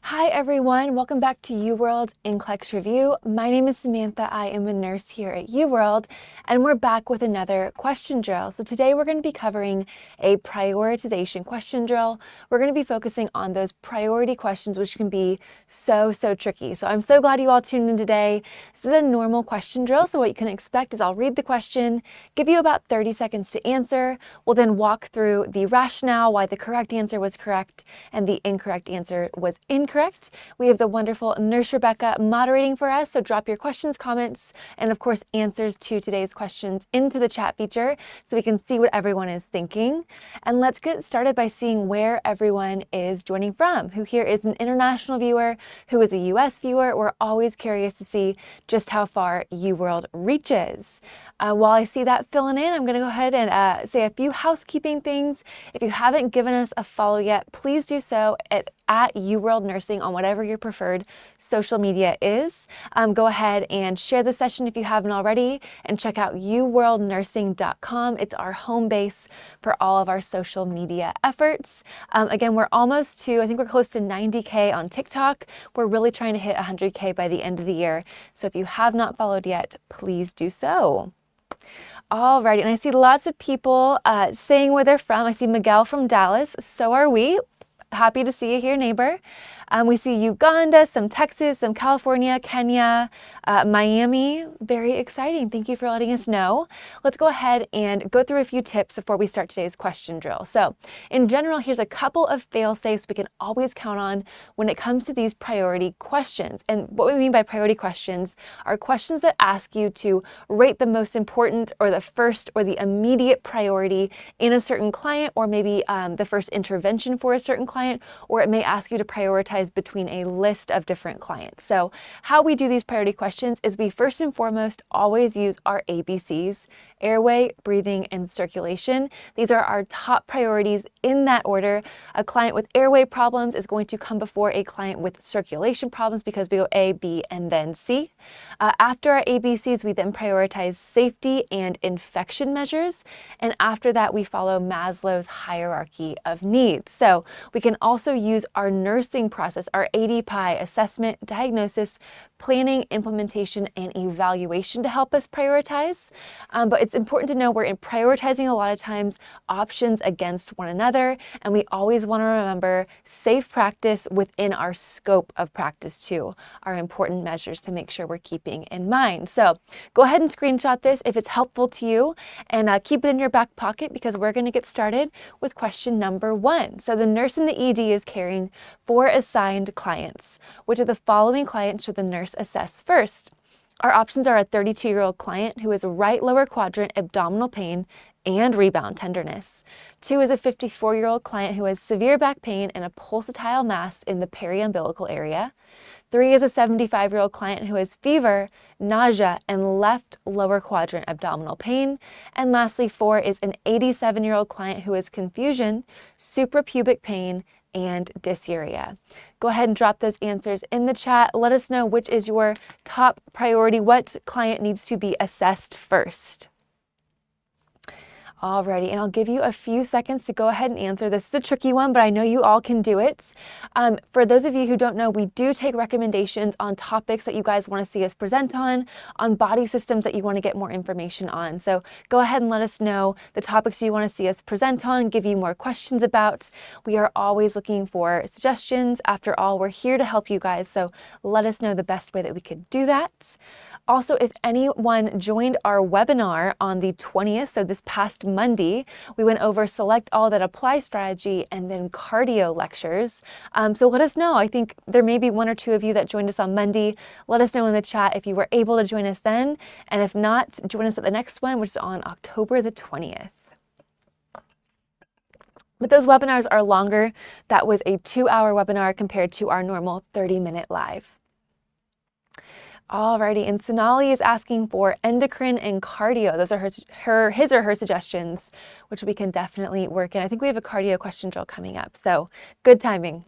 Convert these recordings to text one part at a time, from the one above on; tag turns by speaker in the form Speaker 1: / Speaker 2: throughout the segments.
Speaker 1: Hi everyone, welcome back to UWorld NCLEX Review. My name is Samantha. I am a nurse here at UWorld, and we're back with another question drill. So today we're going to be covering a prioritization question drill. We're going to be focusing on those priority questions, which can be so tricky. So I'm so glad you all tuned in today. This is a normal question drill, so what you can expect is I'll read the question, give you about 30 seconds to answer. We'll then walk through the rationale, why the correct answer was correct and the incorrect answer was incorrect. We have the wonderful Nurse Rebecca moderating for us, so drop your questions, comments, and of course answers to today's questions into the chat feature so we can see what everyone is thinking. And let's get started by seeing where everyone is joining from. Who here is an international viewer? Who is a US viewer? We're always curious to see just how far UWorld reaches. While I see that filling in, I'm going to go ahead and say a few housekeeping things. If you haven't given us a follow yet, please do so at UWorld Nursing on whatever your preferred social media is. Go ahead and share the session if you haven't already, and check out uworldnursing.com. It's our home base for all of our social media efforts. Again, we're almost to, I think we're close to 90K on TikTok. We're really trying to hit 100K by the end of the year. So if you have not followed yet, please do so. Alrighty, and I see lots of people saying where they're from. I see Miguel from Dallas. So are we. Happy to see you here, neighbor. We see Uganda, some Texas, some California, Kenya, Miami. Very exciting. Thank you for letting us know. Let's go ahead and go through a few tips before we start today's question drill. So in general, here's a couple of fail-safes we can always count on when it comes to these priority questions. And what we mean by priority questions are questions that ask you to rate the most important or the first or the immediate priority in a certain client, or maybe the first intervention for a certain client, or it may ask you to prioritize between a list of different clients. So how we do these priority questions is we first and foremost always use our ABCs: airway, breathing, and circulation. These are our top priorities in that order. A client with airway problems is going to come before a client with circulation problems because we go A, B, and then C. After our ABCs, we then prioritize safety and infection measures. And after that, we follow Maslow's hierarchy of needs. So we can also use our nursing process, our ADPI: assessment, diagnosis, planning, implementation, and evaluation to help us prioritize. But it's important to know we're prioritizing a lot of times options against one another, and we always want to remember safe practice within our scope of practice too are important measures to make sure we're keeping in mind. So go ahead and screenshot this if it's helpful to you, and keep it in your back pocket because we're going to get started with question number 1. So the nurse in the ED is caring for assigned clients. Which of the following clients should the nurse assess first? Our options are a 32-year-old client who has right lower quadrant abdominal pain and rebound tenderness. 2 is a 54-year-old client who has severe back pain and a pulsatile mass in the periumbilical area. 3 is a 75-year-old client who has fever, nausea, and left lower quadrant abdominal pain. And lastly, 4 is an 87-year-old client who has confusion, suprapubic pain, and dysuria. Go ahead and drop those answers in the chat. Let us know which is your top priority. What client needs to be assessed first? Alrighty, and I'll give you a few seconds to go ahead and answer. This is a tricky one, but I know you all can do it. For those of you who don't know, we do take recommendations on topics that you guys want to see us present on body systems that you want to get more information on. So go ahead and let us know the topics you want to see us present on, give you more questions about. We are always looking for suggestions. After all, we're here to help you guys, so let us know the best way that we could do that. Also, if anyone joined our webinar on the 20th, so this past Monday, we went over select all that apply strategy and then cardio lectures. So let us know. I think there may be 1 or 2 of you that joined us on Monday. Let us know in the chat if you were able to join us then. And if not, join us at the next one, which is on October the 20th. But those webinars are longer. That was a 2-hour webinar compared to our normal 30-minute live. Alrighty, and Sonali is asking for endocrine and cardio. Those are his or her suggestions, which we can definitely work in. I think we have a cardio question drill coming up, so good timing.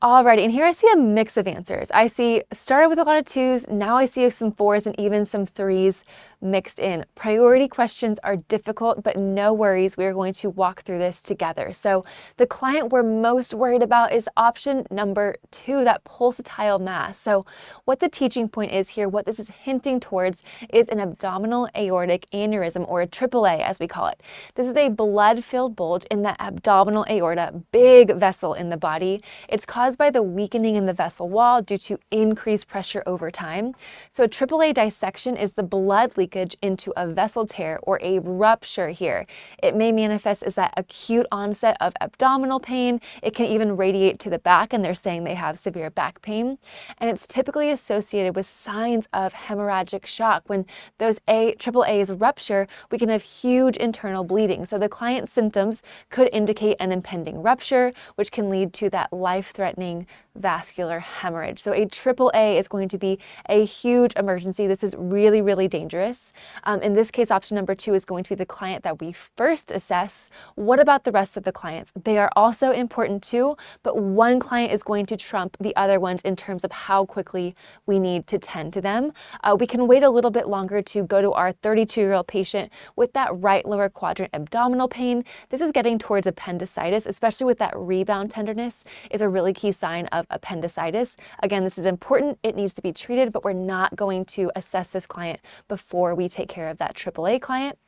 Speaker 1: Alrighty, and here I see a mix of answers. I see started with a lot of 2s, now I see some 4s and even some 3s mixed in. Priority questions are difficult, but no worries, we are going to walk through this together. So the client we're most worried about is option number 2, that pulsatile mass. So what the teaching point is here, what this is hinting towards, is an abdominal aortic aneurysm, or a AAA as we call it. This is a blood-filled bulge in the abdominal aorta, big vessel in the body. It's caused by the weakening in the vessel wall due to increased pressure over time. So a AAA dissection is the blood leakage into a vessel tear or a rupture here. It may manifest as that acute onset of abdominal pain. It can even radiate to the back, and they're saying they have severe back pain. And it's typically associated with signs of hemorrhagic shock. When those AAAs rupture, we can have huge internal bleeding. So the client's symptoms could indicate an impending rupture, which can lead to that life-threatening vascular hemorrhage. So a AAA is going to be a huge emergency. This is really, really dangerous. In this case, option number 2 is going to be the client that we first assess. What about the rest of the clients? They are also important too, but one client is going to trump the other ones in terms of how quickly we need to tend to them. We can wait a little bit longer to go to our 32-year-old patient with that right lower quadrant abdominal pain. This is getting towards appendicitis, especially with that rebound tenderness, is a really key sign of appendicitis. Again, this is important. It needs to be treated, but we're not going to assess this client before we take care of that AAA client.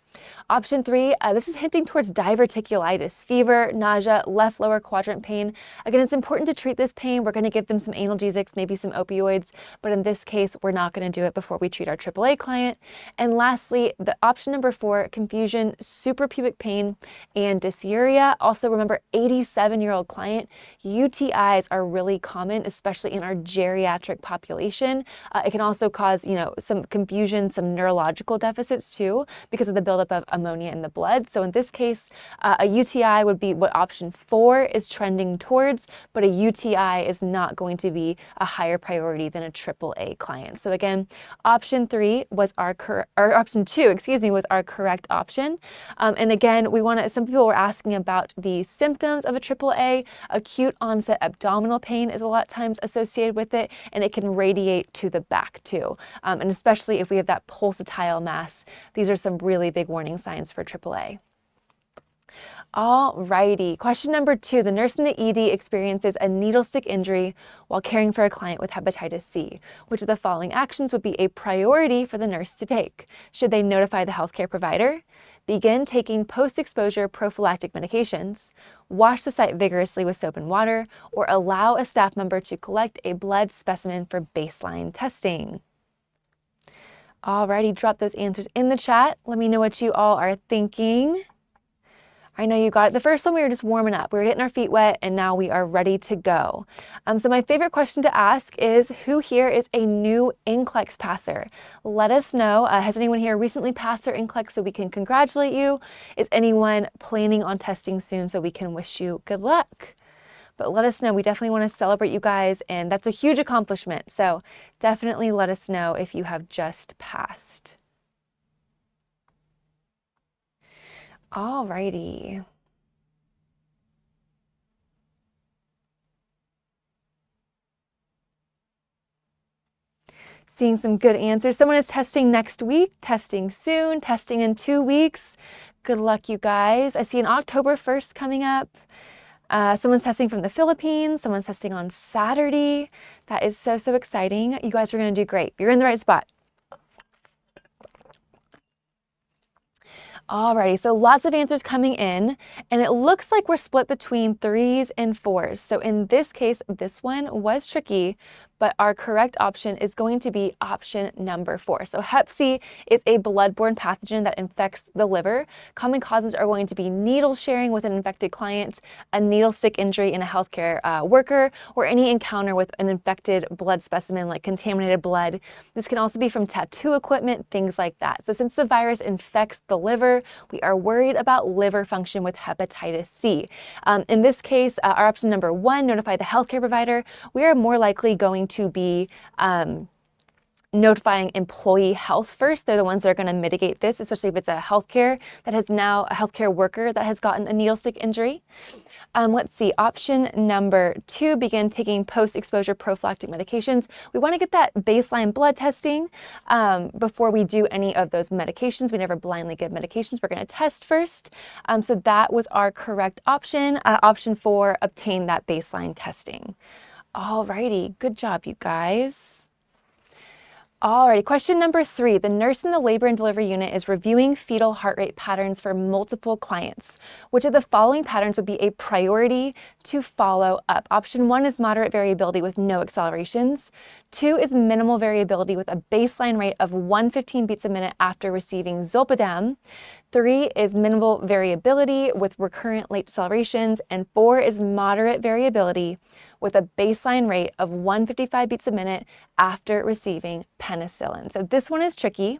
Speaker 1: Option 3, this is hinting towards diverticulitis, fever, nausea, left lower quadrant pain. Again, it's important to treat this pain. We're going to give them some analgesics, maybe some opioids, but in this case, we're not going to do it before we treat our AAA client. And lastly, the option number 4, confusion, suprapubic pain, and dysuria. Also remember, 87-year-old client, UTIs are really common, especially in our geriatric population. It can also cause, some confusion, some neurological deficits too, because of the buildup of ammonia in the blood. So in this case, a UTI would be what option 4 is trending towards, but a UTI is not going to be a higher priority than a AAA client. So again, option 3 was option 2, was our correct option. And again, some people were asking about the symptoms of a AAA. Acute onset abdominal pain is a lot of times associated with it, and it can radiate to the back too. And especially if we have that pulsatile mass, these are some really big warning signs for AAA. Alrighty, question number 2. The nurse in the ED experiences a needlestick injury while caring for a client with hepatitis C. Which of the following actions would be a priority for the nurse to take? Should they notify the healthcare provider, begin taking post-exposure prophylactic medications, wash the site vigorously with soap and water, or allow a staff member to collect a blood specimen for baseline testing? Alrighty, drop those answers in the chat. Let me know what you all are thinking. I know you got it. The first one, we were just warming up. We were getting our feet wet, and now we are ready to go. So my favorite question to ask is, who here is a new NCLEX passer? Let us know. Has anyone here recently passed their NCLEX so we can congratulate you? Is anyone planning on testing soon so we can wish you good luck? But let us know. We definitely want to celebrate you guys, and that's a huge accomplishment. So definitely let us know if you have just passed. Alrighty. Seeing some good answers. Someone is testing next week, testing soon, testing in 2 weeks. Good luck, you guys. I see an October 1st coming up. Someone's testing from the Philippines. Someone's testing on Saturday. That is so, so exciting. You guys are going to do great. You're in the right spot. Alrighty, so lots of answers coming in, and it looks like we're split between 3s and 4s. So in this case, this one was tricky, but our correct option is going to be option number 4. So Hep C is a bloodborne pathogen that infects the liver. Common causes are going to be needle sharing with an infected client, a needle stick injury in a healthcare worker, or any encounter with an infected blood specimen like contaminated blood. This can also be from tattoo equipment, things like that. So since the virus infects the liver, we are worried about liver function with hepatitis C. In this case, our option number 1, notify the healthcare provider. We are more likely going to be notifying employee health first. They're the ones that are going to mitigate this, especially if it's a healthcare worker that has gotten a needle stick injury. Let's see, option number 2, begin taking post-exposure prophylactic medications. We want to get that baseline blood testing before we do any of those medications. We never blindly give medications. We're going to test first. So that was our correct option. Option 4, obtain that baseline testing. Alrighty, good job, you guys. Alrighty, question number 3. The nurse in the labor and delivery unit is reviewing fetal heart rate patterns for multiple clients. Which of the following patterns would be a priority to follow up? Option 1 is moderate variability with no accelerations. 2 is minimal variability with a baseline rate of 115 beats a minute after receiving zolpidem. 3 is minimal variability with recurrent late decelerations. And 4 is moderate variability with a baseline rate of 155 beats a minute after receiving penicillin. So this one is tricky.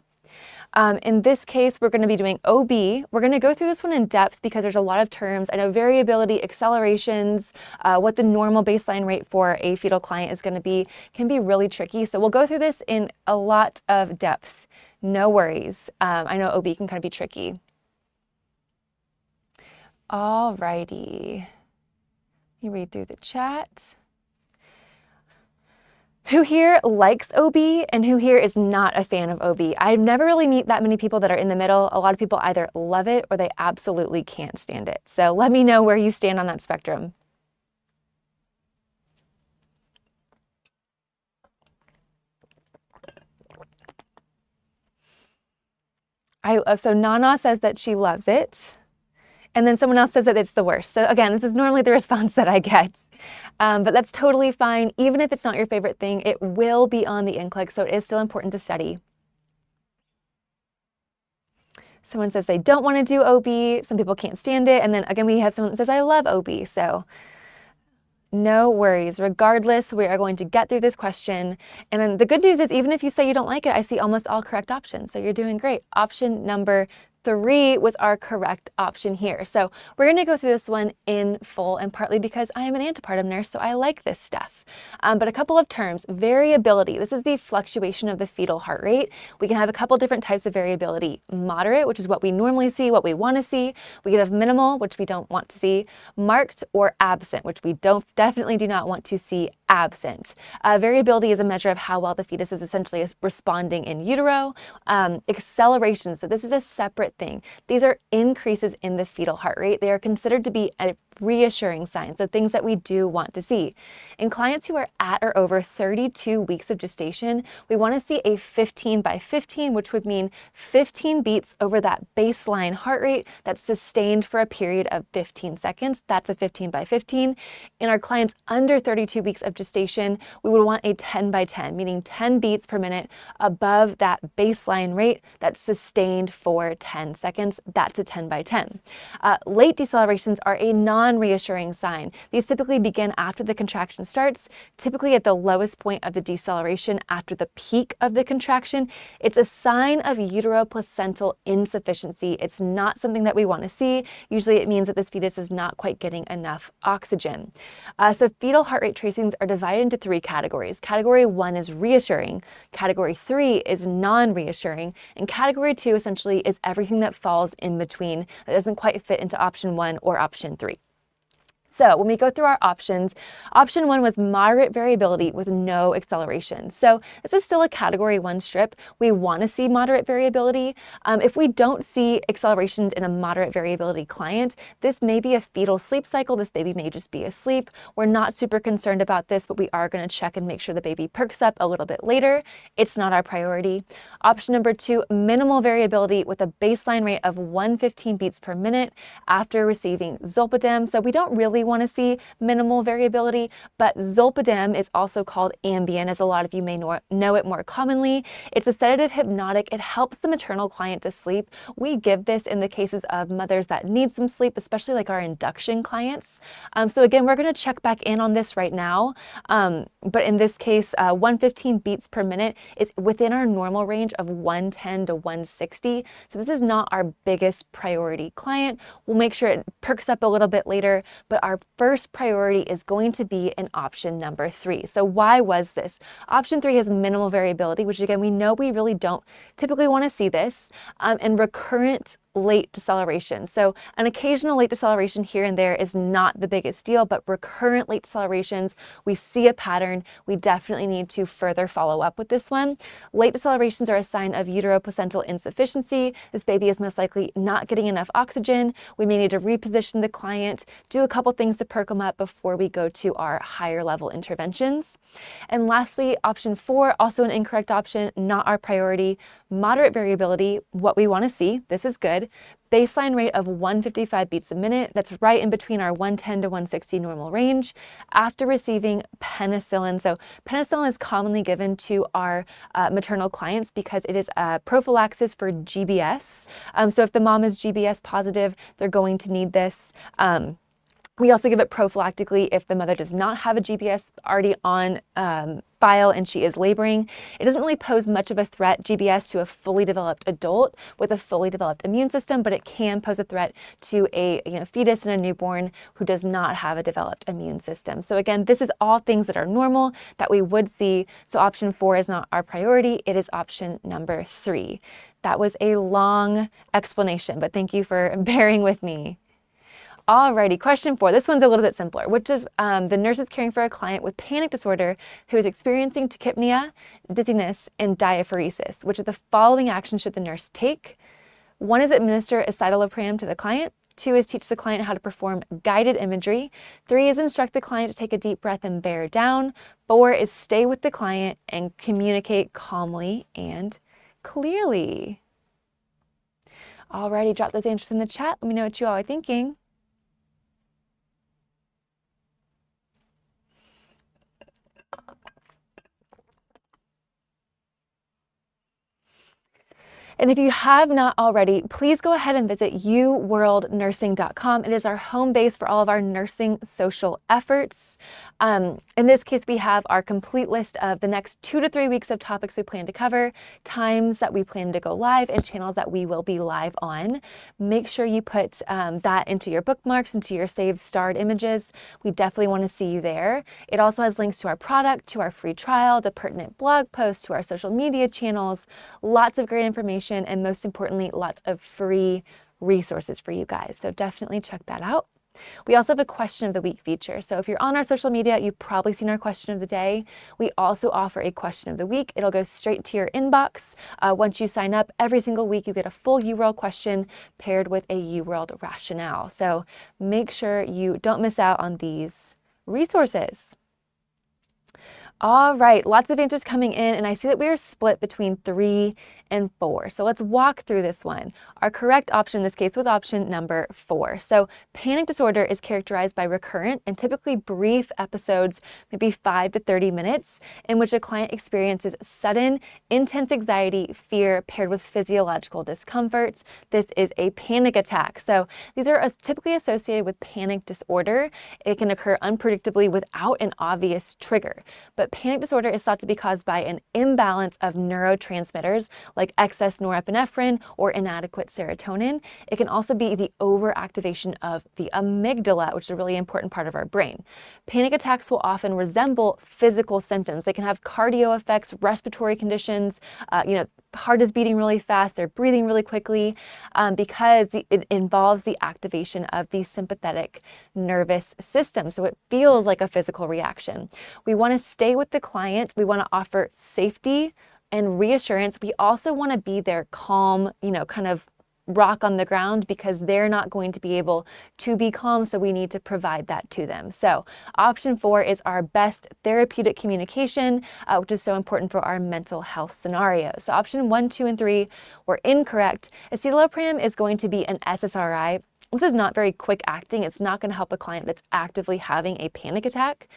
Speaker 1: In this case, we're going to be doing OB. We're going to go through this one in depth because there's a lot of terms. I know variability, accelerations, what the normal baseline rate for a fetal client is going to be can be really tricky. So we'll go through this in a lot of depth. No worries. I know OB can kind of be tricky. Alrighty. Let me read through the chat. Who here likes OB and who here is not a fan of OB? I never really meet that many people that are in the middle. A lot of people either love it or they absolutely can't stand it. So let me know where you stand on that spectrum. So Nana says that she loves it. And then someone else says that it's the worst. So again, this is normally the response that I get. But that's totally fine. Even if it's not your favorite thing, it will be on the NCLEX, so it is still important to study. Someone says they don't want to do OB. Some people can't stand it. And then again, we have someone that says, I love OB. So no worries. Regardless, we are going to get through this question. And then the good news is, even if you say you don't like it, I see almost all correct options. So you're doing great. Option number 3 was our correct option here. So we're going to go through this one in full, and partly because I am an antepartum nurse, so I like this stuff. But a couple of terms. Variability. This is the fluctuation of the fetal heart rate. We can have a couple different types of variability. Moderate, which is what we normally see, what we want to see. We can have minimal, which we don't want to see. Marked or absent, which we definitely do not want to see absent. Variability is a measure of how well the fetus is essentially responding in utero. Acceleration. So this is a separate thing. These are increases in the fetal heart rate. They are considered to be a reassuring sign, so things that we do want to see. In clients who are at or over 32 weeks of gestation, we want to see a 15 by 15, which would mean 15 beats over that baseline heart rate that's sustained for a period of 15 seconds. That's a 15 by 15. In our clients under 32 weeks of gestation, we would want a 10 by 10, meaning 10 beats per minute above that baseline rate that's sustained for 10 seconds. That's a 10 by 10. Late decelerations are a non-reassuring sign. These typically begin after the contraction starts, typically at the lowest point of the deceleration after the peak of the contraction. It's a sign of uteroplacental insufficiency. It's not something that we want to see. Usually it means that this fetus is not quite getting enough oxygen. So fetal heart rate tracings are divided into 3 categories. Category 1 is reassuring. Category 3 is non-reassuring. And category 2 essentially is everything that falls in between that doesn't quite fit into option 1 or option 3. So when we go through our options, option 1 was moderate variability with no acceleration. So this is still a category 1 strip. We want to see moderate variability. If we don't see accelerations in a moderate variability client, this may be a fetal sleep cycle. This baby may just be asleep. We're not super concerned about this, but we are going to check and make sure the baby perks up a little bit later. It's not our priority. Option number 2, minimal variability with a baseline rate of 115 beats per minute after receiving zolpidem. So we don't really want to see minimal variability, but zolpidem is also called Ambien, as a lot of you may know it more commonly. It's a sedative hypnotic. It helps the maternal client to sleep. We give this in the cases of mothers that need some sleep, especially like our induction clients. So again, we're going to check back in on this right now. But in this case, 115 beats per minute is within our normal range of 110 to 160. So this is not our biggest priority client. We'll make sure it perks up a little bit later, but our first priority is going to be in option number 3. So why was this? Option 3 has minimal variability, which again, we know we really don't typically want to see this, and recurrent late deceleration. So an occasional late deceleration here and there is not the biggest deal, but recurrent late decelerations, we see a pattern. We definitely need to further follow up with this one. Late decelerations are a sign of uteroplacental insufficiency. This baby is most likely not getting enough oxygen. We may need to reposition the client, do a couple things to perk them up before we go to our higher level interventions. And lastly, option 4, also an incorrect option, not our priority. Moderate variability, what we want to see. This is good. Baseline rate of 155 beats a minute. That's right in between our 110 to 160 normal range after receiving penicillin. So penicillin is commonly given to our maternal clients because it is a prophylaxis for GBS. So if the mom is GBS positive, they're going to need this. We also give it prophylactically if the mother does not have a GBS already on file and she is laboring. It doesn't really pose much of a threat, GBS, to a fully developed adult with a fully developed immune system, but it can pose a threat to a fetus and a newborn who does not have a developed immune system. So again, this is all things that are normal that we would see. So option 4 is not our priority. It is option number 3. That was a long explanation, but thank you for bearing with me. Alrighty, question 4. This one's a little bit simpler. Which of the nurse is caring for a client with panic disorder who is experiencing tachypnea, dizziness, and diaphoresis? Which of the following actions should the nurse take? 1 is administer escitalopram to the client. 2 is teach the client how to perform guided imagery. 3 is instruct the client to take a deep breath and bear down. 4 is stay with the client and communicate calmly and clearly. Alrighty, drop those answers in the chat. Let me know what you all are thinking. And if you have not already, please go ahead and visit uworldnursing.com. It is our home base for all of our nursing social efforts. In this case, we have our complete list of the next 2 to 3 weeks of topics we plan to cover, times that we plan to go live, and channels that we will be live on. Make sure you put that into your bookmarks, into your saved starred images. We definitely want to see you there. It also has links to our product, to our free trial, to pertinent blog posts, to our social media channels, lots of great information, and most importantly, lots of free resources for you guys. So definitely check that out. We also have a question of the week feature. So if you're on our social media, you've probably seen our question of the day. We also offer a question of the week. It'll go straight to your inbox. Once you sign up, every single week you get a full UWorld question paired with a UWorld rationale. So make sure you don't miss out on these resources. All right, lots of answers coming in, and I see that we are split between 3 and 4. So let's walk through this one. Our correct option in this case was option number 4. So panic disorder is characterized by recurrent and typically brief episodes, maybe 5 to 30 minutes, in which a client experiences sudden, intense anxiety, fear paired with physiological discomforts. This is a panic attack. So these are typically associated with panic disorder. It can occur unpredictably without an obvious trigger. But panic disorder is thought to be caused by an imbalance of neurotransmitters like excess norepinephrine or inadequate serotonin. It can also be the overactivation of the amygdala, which is a really important part of our brain. Panic attacks will often resemble physical symptoms. They can have cardio effects, respiratory conditions, heart is beating really fast, they're breathing really quickly, because it involves the activation of the sympathetic nervous system. So it feels like a physical reaction. We want to stay with the client. We want to offer safety and reassurance. We also want to be their calm, kind of rock on the ground, because they're not going to be able to be calm, so we need to provide that to them. So option 4 is our best therapeutic communication, which is so important for our mental health scenario. So option 1, 2, and 3 were incorrect. Escitalopram is going to be an SSRI. This is not very quick acting. It's not going to help a client that's actively having a panic attack.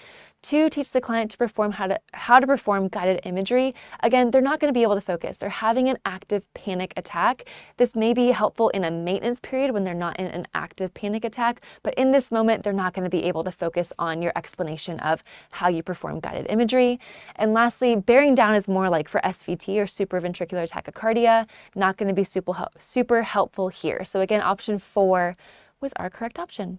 Speaker 1: 2, teach the client to perform how to perform guided imagery. Again, they're not going to be able to focus. They're having an active panic attack. This may be helpful in a maintenance period when they're not in an active panic attack, but in this moment, they're not going to be able to focus on your explanation of how you perform guided imagery. And lastly, bearing down is more like for SVT or supraventricular tachycardia, not going to be super helpful here. So again, option 4 was our correct option.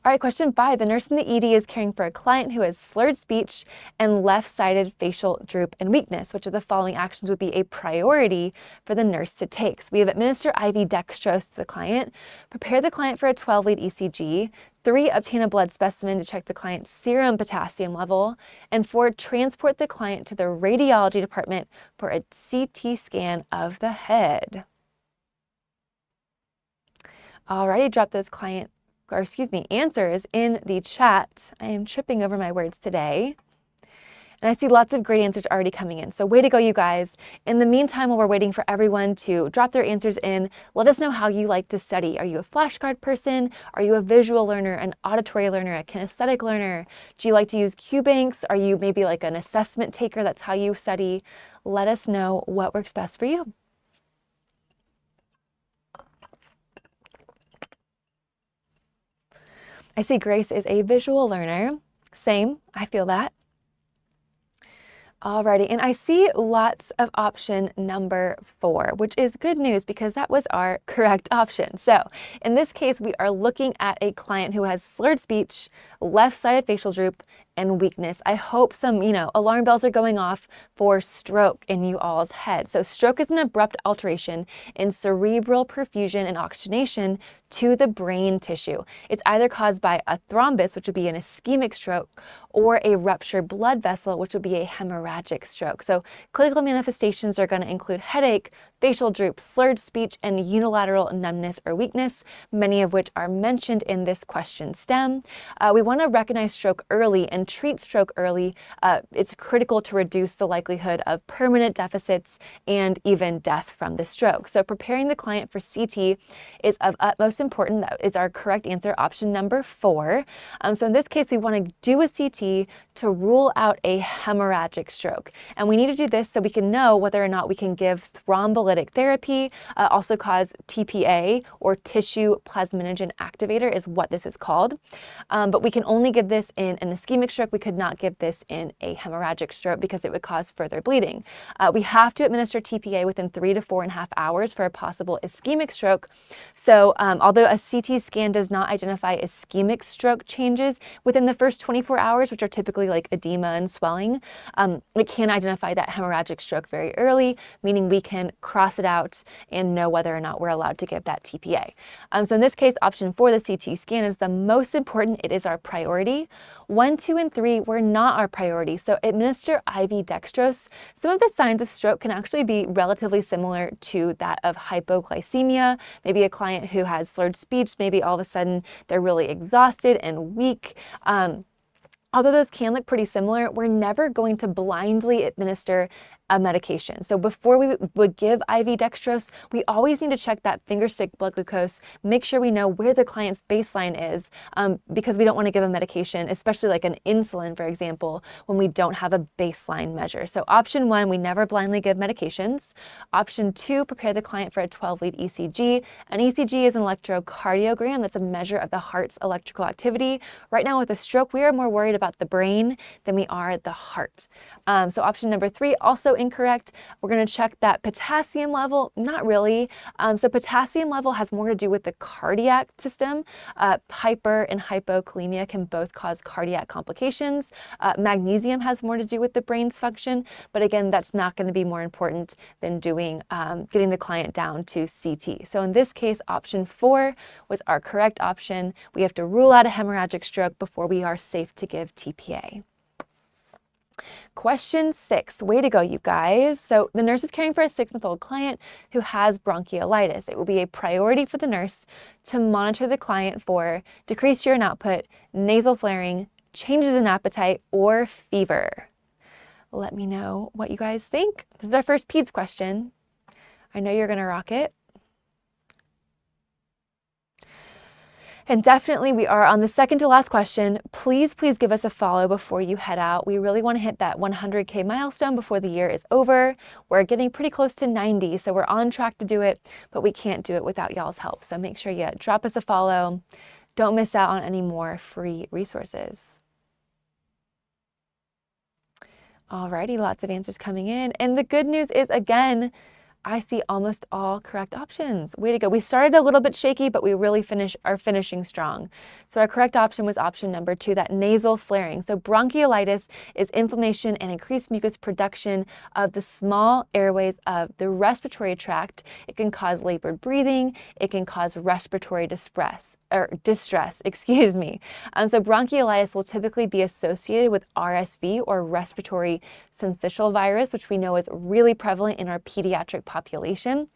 Speaker 1: All right, question 5. The nurse in the ED is caring for a client who has slurred speech and left-sided facial droop and weakness. Which of the following actions would be a priority for the nurse to take? So we have administer IV dextrose to the client, prepare the client for a 12-lead ECG, 3, obtain a blood specimen to check the client's serum potassium level, and 4, transport the client to the radiology department for a CT scan of the head. Alrighty, drop those answers in the chat. I am tripping over my words today. And I see lots of great answers already coming in. So way to go, you guys. In the meantime, while we're waiting for everyone to drop their answers in, let us know how you like to study. Are you a flashcard person? Are you a visual learner, an auditory learner, a kinesthetic learner? Do you like to use Q banks? Are you maybe like an assessment taker? That's how you study. Let us know what works best for you. I see Grace is a visual learner. Same, I feel that. Alrighty, and I see lots of option number 4, which is good news because that was our correct option. So in this case, we are looking at a client who has slurred speech, left-sided facial droop, and weakness. I hope some, alarm bells are going off for stroke in you all's head. So stroke is an abrupt alteration in cerebral perfusion and oxygenation to the brain tissue. It's either caused by a thrombus, which would be an ischemic stroke, or a ruptured blood vessel, which would be a hemorrhagic stroke. So clinical manifestations are going to include headache, facial droop, slurred speech, and unilateral numbness or weakness, many of which are mentioned in this question stem. We want to recognize stroke early and treat stroke early. It's critical to reduce the likelihood of permanent deficits and even death from the stroke. So preparing the client for CT is of utmost importance. That is our correct answer, option number 4. So in this case, we want to do a CT to rule out a hemorrhagic stroke. And we need to do this so we can know whether or not we can give thrombolytic therapy, also called TPA, or tissue plasminogen activator is what this is called. But we can only give this in an ischemic stroke. We could not give this in a hemorrhagic stroke because it would cause further bleeding. We have to administer TPA within 3 to 4.5 hours for a possible ischemic stroke. So although a CT scan does not identify ischemic stroke changes within the first 24 hours, which are typically like edema and swelling, it can identify that hemorrhagic stroke very early, meaning we can cross it out and know whether or not we're allowed to give that TPA. So in this case, option 4, the CT scan, is the most important. It is our priority. 1, 2, and 3 were not our priority. So administer IV dextrose. Some of the signs of stroke can actually be relatively similar to that of hypoglycemia. Maybe a client who has slurred speech, maybe all of a sudden they're really exhausted and weak. Although those can look pretty similar, we're never going to blindly administer a medication. So before we would give IV dextrose, we always need to check that finger stick blood glucose, make sure we know where the client's baseline is, because we don't want to give a medication, especially like an insulin, for example, when we don't have a baseline measure. So option 1, we never blindly give medications. Option 2, prepare the client for a 12-lead ECG. An ECG is an electrocardiogram. That's a measure of the heart's electrical activity. Right now with a stroke, we are more worried about the brain than we are the heart. So option number 3, also incorrect. We're going to check that potassium level. Not really. So potassium level has more to do with the cardiac system. Hyper and hypokalemia can both cause cardiac complications. Magnesium has more to do with the brain's function, but again, that's not going to be more important than doing getting the client down to CT. So in this case, option 4 was our correct option. We have to rule out a hemorrhagic stroke before we are safe to give TPA. Question 6, way to go, you guys. So the nurse is caring for a 6-month-old client who has bronchiolitis. It will be a priority for the nurse to monitor the client for decreased urine output, nasal flaring, changes in appetite, or fever. Let me know what you guys think. This is our first PEDS question. I know you're gonna rock it. And definitely we are on the second to last question. Please give us a follow before you head out. We really want to hit that 100K milestone before the year is over. We're getting pretty close to 90, so we're on track to do it, but we can't do it without y'all's help. So make sure you drop us a follow. Don't miss out on any more free resources. Alrighty, lots of answers coming in. And the good news is, again, I see almost all correct options. Way to go. We started a little bit shaky, but we really are finishing strong. So our correct option was option number 2, that nasal flaring. So bronchiolitis is inflammation and increased mucus production of the small airways of the respiratory tract. It can cause labored breathing. It can cause respiratory distress, excuse me. So bronchiolitis will typically be associated with RSV, or respiratory syncytial virus, which we know is really prevalent in our pediatric population.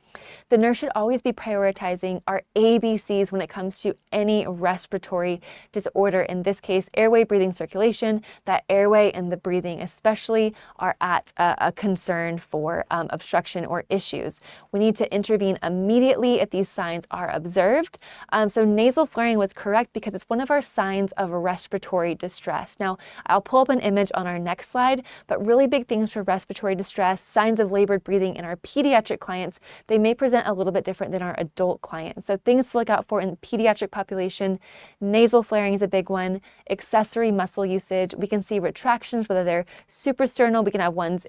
Speaker 1: The nurse should always be prioritizing our ABCs when it comes to any respiratory disorder. In this case, airway, breathing, circulation. That airway and the breathing especially are at a concern for obstruction or issues. We need to intervene immediately if these signs are observed. So nasal flaring was correct because it's one of our signs of respiratory distress. Now, I'll pull up an image on our next slide, but really big things for respiratory distress, signs of labored breathing in our pediatric clients, they may present a little bit different than our adult clients. So things to look out for in the pediatric population: nasal flaring is a big one, accessory muscle usage. We can see retractions, whether they're suprasternal, we can have ones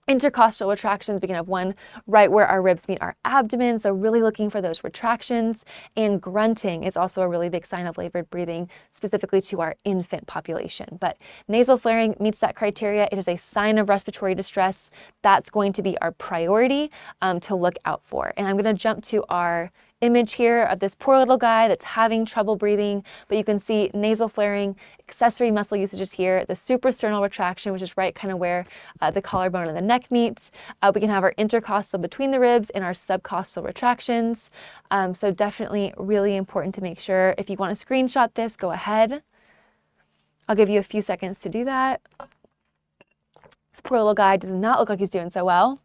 Speaker 1: intercostal retractions. We can have one right where our ribs meet our abdomen, so really looking for those retractions. And grunting is also a really big sign of labored breathing, specifically to our infant population. But nasal flaring meets that criteria. It is a sign of respiratory distress. That's going to be our priority to look out for. And I'm going to jump to our image here of this poor little guy that's having trouble breathing, but you can see nasal flaring, accessory muscle usages here, the suprasternal retraction, which is right kind of where the collarbone and the neck meets. We can have our intercostal between the ribs and our subcostal retractions. So definitely really important to make sure. If you want to screenshot this, go ahead. I'll give you a few seconds to do that. This poor little guy does not look like he's doing so well.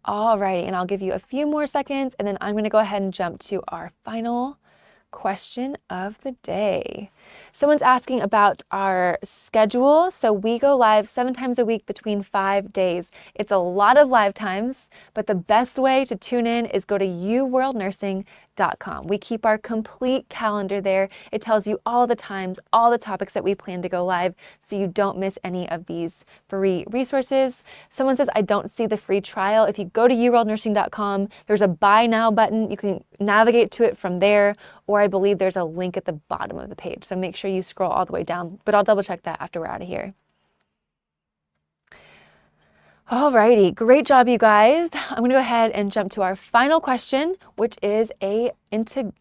Speaker 1: Alrighty, and I'll give you a few more seconds, and then I'm going to go ahead and jump to our final question of the day. Someone's asking about our schedule. So we go live 7 times a week between 5 days. It's a lot of live times, but the best way to tune in is go to uworldnursing.com. We keep our complete calendar there. It tells you all the times, all the topics that we plan to go live, so you don't miss any of these free resources. Someone says, I don't see the free trial. If you go to uworldnursing.com, there's a buy now button. You can navigate to it from there, or I believe there's a link at the bottom of the page. So make sure you scroll all the way down, but I'll double check that after we're out of here. Alrighty, great job, you guys. I'm going to go ahead and jump to our final question, which is a integumentary,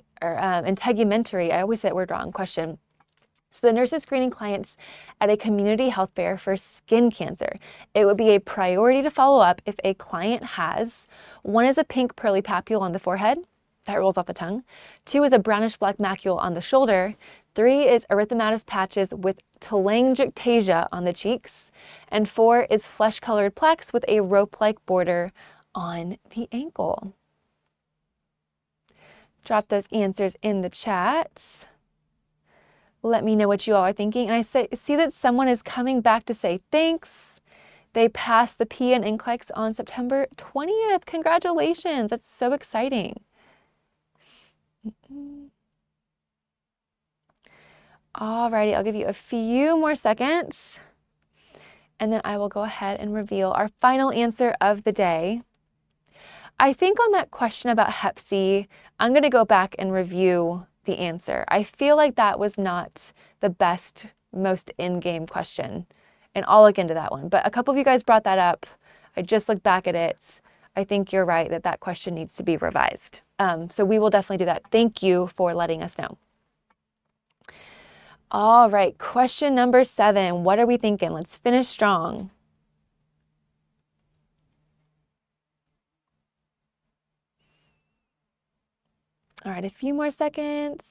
Speaker 1: I always say that word wrong, question. So the nurse is screening clients at a community health fair for skin cancer. It would be a priority to follow up if a client has: 1 is a pink pearly papule on the forehead, that rolls off the tongue; 2 is a brownish black macule on the shoulder; 3 is erythematous patches with telangiectasia on the cheeks; and 4 is flesh-colored plaques with a rope-like border on the ankle. Drop those answers in the chats. Let me know what you all are thinking. And I see that someone is coming back to say thanks. They passed the P in NCLEX on September 20th. Congratulations. That's so exciting. Alrighty, I'll give you a few more seconds, and then I will go ahead and reveal our final answer of the day. I think on that question about Hep C, I'm going to go back and review the answer. I feel like that was not the best, most in-game question, and I'll look into that one. But a couple of you guys brought that up. I just looked back at it. I think you're right that that question needs to be revised. So we will definitely do that. Thank you for letting us know. All right, question number 7. What are we thinking? Let's finish strong. All right, a few more seconds.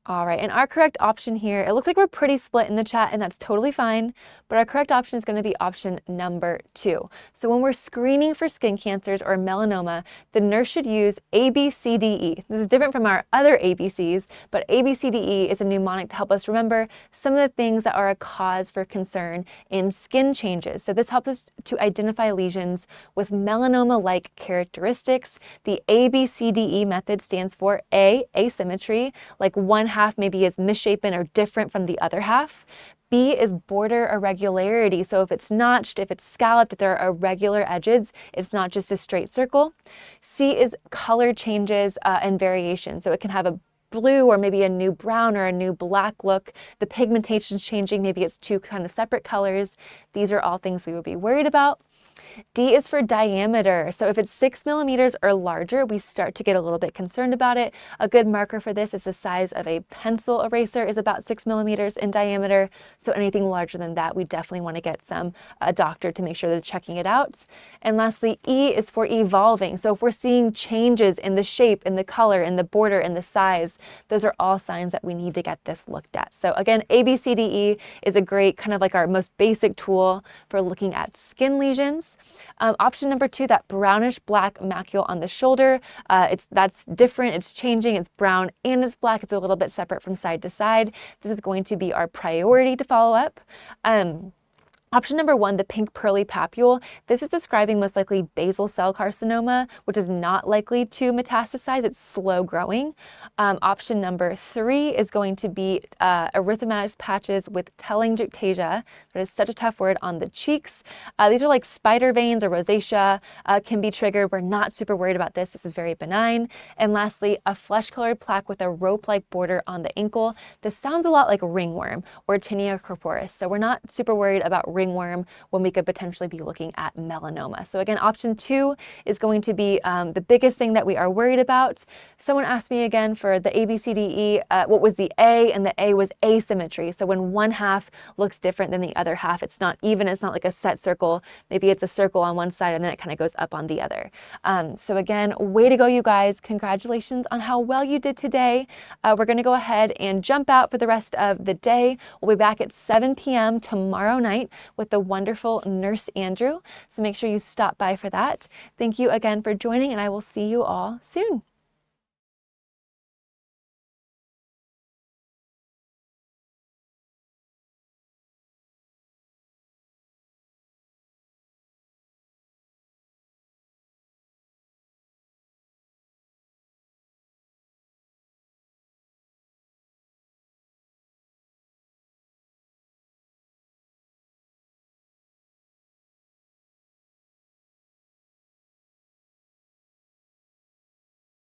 Speaker 1: All right, and our correct option here, it looks like we're pretty split in the chat, and that's totally fine, but our correct option is going to be option number 2. So when we're screening for skin cancers or melanoma, the nurse should use ABCDE. This is different from our other ABCs, but ABCDE is a mnemonic to help us remember some of the things that are a cause for concern in skin changes. So this helps us to identify lesions with melanoma-like characteristics. The ABCDE method stands for A, asymmetry, like one half maybe is misshapen or different from the other half; B is border irregularity. So if it's notched, if it's scalloped, if there are irregular edges, it's not just a straight circle. C is color changes and variation. So it can have a blue or maybe a new brown or a new black look. The pigmentation's changing. Maybe it's two kind of separate colors. These are all things we would be worried about. D is for diameter. So if it's 6 millimeters or larger, we start to get a little bit concerned about it. A good marker for this is the size of a pencil eraser is about 6 millimeters in diameter. So anything larger than that, we definitely want to get a doctor to make sure they're checking it out. And lastly, E is for evolving. So if we're seeing changes in the shape, in the color, in the border, in the size, those are all signs that we need to get this looked at. So again, ABCDE is a great kind of like our most basic tool for looking at skin lesions. Option number 2, that brownish black macule on the shoulder, that's different, it's changing, it's brown and it's black, it's a little bit separate from side to side. This is going to be our priority to follow up. Option number 1, the pink pearly papule. This is describing most likely basal cell carcinoma, which is not likely to metastasize. It's slow growing. Option number 3 is going to be erythematous patches with telangiectasia. That is such a tough word on the cheeks. These are like spider veins or rosacea can be triggered. We're not super worried about this. This is very benign. And lastly, a flesh-colored plaque with a rope-like border on the ankle. This sounds a lot like ringworm or tinea corporis. So we're not super worried about ringworm when we could potentially be looking at melanoma. So again, option 2 is going to be the biggest thing that we are worried about. Someone asked me again for the ABCDE, what was the A? And the A was asymmetry. So when one half looks different than the other half, it's not even, it's not like a set circle. Maybe it's a circle on one side and then it kind of goes up on the other. So again, way to go, you guys. Congratulations on how well you did today. We're going to go ahead and jump out for the rest of the day. We'll be back at 7 p.m. tomorrow night with the wonderful Nurse Andrew. So make sure you stop by for that. Thank you again for joining, and I will see you all soon.